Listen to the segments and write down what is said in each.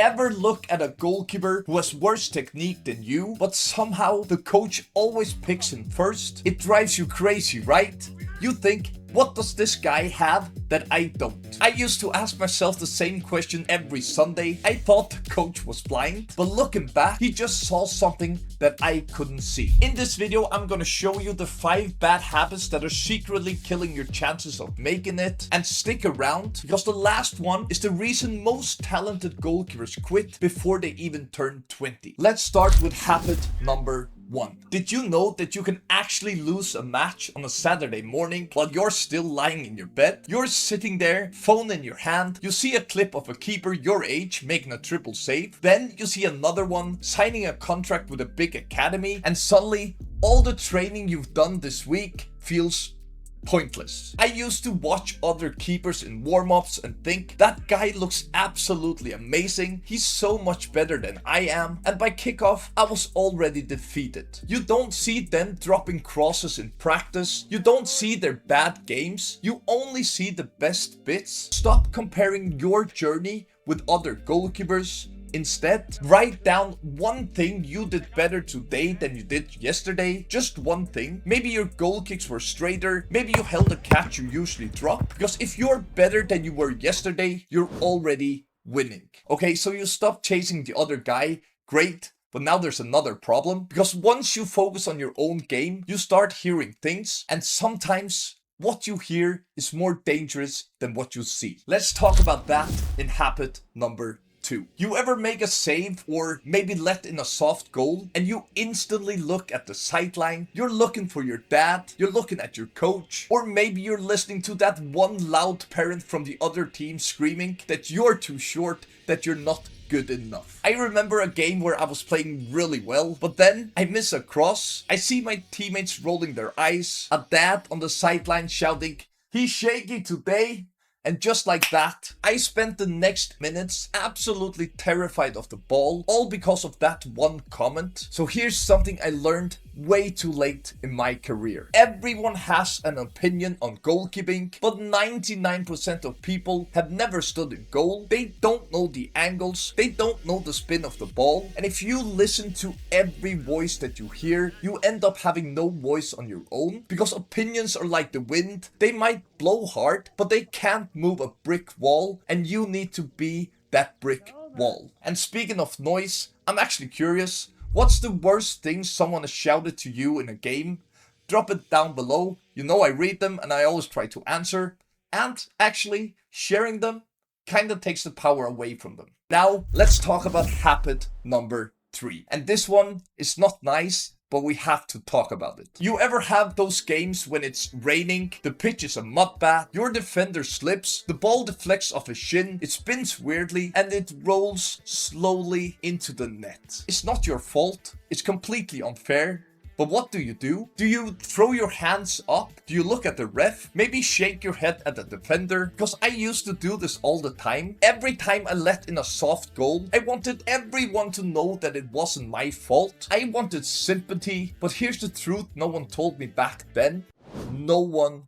ever look at a goalkeeper who has worse technique than you, but somehow the coach always picks him first? It drives you crazy, right? You think, what does this guy have that I don't? I used to ask myself the same question every Sunday. I thought the coach was blind, but looking back, he just saw something that I couldn't see. In this video, I'm gonna show you the 5 bad habits that are secretly killing your chances of making it. And stick around, because the last one is the reason most talented goalkeepers quit before they even turn 20. Let's start with habit number 1. Did you know that you can actually lose a match on a Saturday morning while you're still lying in your bed? You're sitting there, phone in your hand, you see a clip of a keeper your age making a triple save, then you see another one signing a contract with a big academy, and suddenly all the training you've done this week feels pointless. I used to watch other keepers in warm-ups and think, that guy looks absolutely amazing, he's so much better than I am, and by kickoff I was already defeated. You don't see them dropping crosses in practice, you don't see their bad games, you only see the best bits. Stop comparing your journey with other goalkeepers. Instead, write down one thing you did better today than you did yesterday. Just one thing. Maybe your goal kicks were straighter. Maybe you held a catch you usually drop. Because if you're better than you were yesterday, you're already winning. Okay, so you stop chasing the other guy. Great. But now there's another problem. Because once you focus on your own game, you start hearing things. And sometimes what you hear is more dangerous than what you see. Let's talk about that in habit number 2. You ever make a save or maybe let in a soft goal and you instantly look at the sideline? You're looking for your dad, you're looking at your coach, or maybe you're listening to that one loud parent from the other team screaming that you're too short, that you're not good enough. I remember a game where I was playing really well, but then I miss a cross. I see my teammates rolling their eyes, a dad on the sideline shouting, "He's shaky today." And just like that, I spent the next minutes absolutely terrified of the ball, all because of that one comment. So here's something I learned way too late in my career. Everyone has an opinion on goalkeeping, but 99% of people have never stood in goal. They don't know the angles, they don't know the spin of the ball, and if you listen to every voice that you hear, you end up having no voice on your own, because opinions are like the wind. They might blow hard, but they can't move a brick wall, and you need to be that brick wall. And speaking of noise, I'm actually curious, what's the worst thing someone has shouted to you in a game? Drop it down below. You know I read them and I always try to answer. And actually, sharing them kinda takes the power away from them. Now, let's talk about habit number 3. And this one is not nice, but we have to talk about it. You ever have those games when it's raining, the pitch is a mud bath, your defender slips, the ball deflects off his shin, it spins weirdly, and it rolls slowly into the net? It's not your fault, it's completely unfair. But what do? Do you throw your hands up? Do you look at the ref? Maybe shake your head at the defender? Because I used to do this all the time. Every time I let in a soft goal, I wanted everyone to know that it wasn't my fault. I wanted sympathy. But here's the truth no one told me back then. No one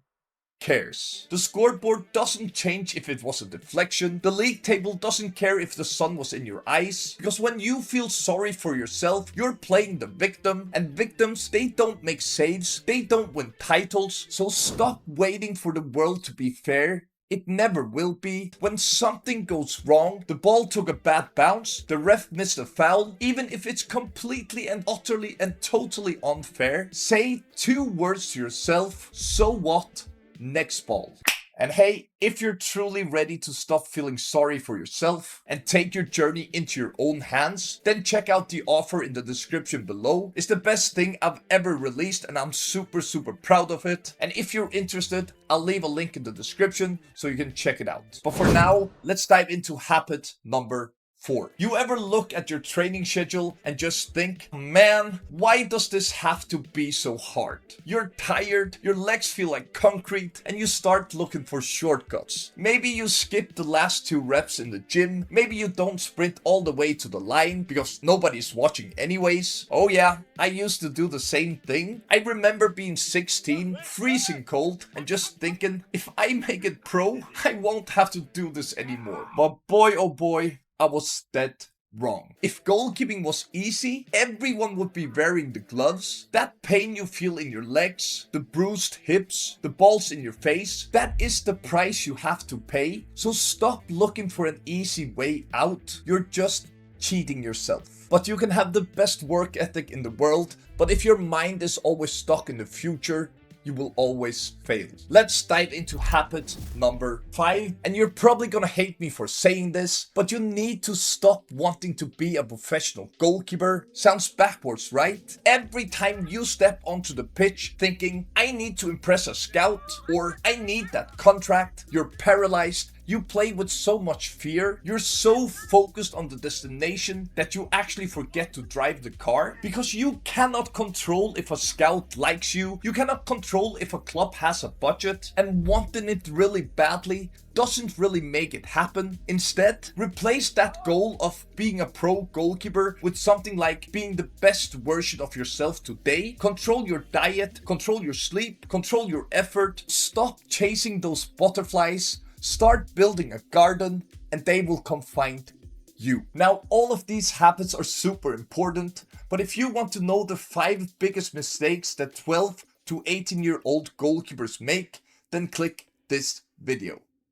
cares. The scoreboard doesn't change if it was a deflection. The league table doesn't care if the sun was in your eyes. Because when you feel sorry for yourself, you're playing the victim. And victims, they don't make saves. They don't win titles. So stop waiting for the world to be fair. It never will be. When something goes wrong, the ball took a bad bounce, the ref missed a foul, even if it's completely and utterly and totally unfair, say 2 words to yourself, so what? Next ball. And hey, if you're truly ready to stop feeling sorry for yourself and take your journey into your own hands, then check out the offer in the description below. It's the best thing I've ever released and I'm super proud of it. And if you're interested, I'll leave a link in the description so you can check it out. But for now, let's dive into habit number 4. You ever look at your training schedule and just think, man, why does this have to be so hard? You're tired, your legs feel like concrete, and you start looking for shortcuts. Maybe you skip the last 2 reps in the gym, maybe you don't sprint all the way to the line because nobody's watching anyways. Oh yeah, I used to do the same thing. I remember being 16, freezing cold, and just thinking, if I make it pro, I won't have to do this anymore. But boy oh boy, I was dead wrong. If goalkeeping was easy, everyone would be wearing the gloves. That pain you feel in your legs, the bruised hips, the balls in your face, that is the price you have to pay. So stop looking for an easy way out. You're just cheating yourself. But you can have the best work ethic in the world, but if your mind is always stuck in the future, you will always fail. Let's dive into habit number 5. And you're probably gonna hate me for saying this, but you need to stop wanting to be a professional goalkeeper. Sounds backwards, right? Every time you step onto the pitch thinking, I need to impress a scout, or I need that contract, you're paralyzed. You play with so much fear. You're so focused on the destination that you actually forget to drive the car, because you cannot control if a scout likes you. You cannot control if a club has a budget, and wanting it really badly doesn't really make it happen. Instead, replace that goal of being a pro goalkeeper with something like being the best version of yourself today. Control your diet, control your sleep, control your effort. Stop chasing those butterflies. Start building a garden and they will come find you. Now, all of these habits are super important, but if you want to know the 5 biggest mistakes that 12 to 18-year-old goalkeepers make, then click this video.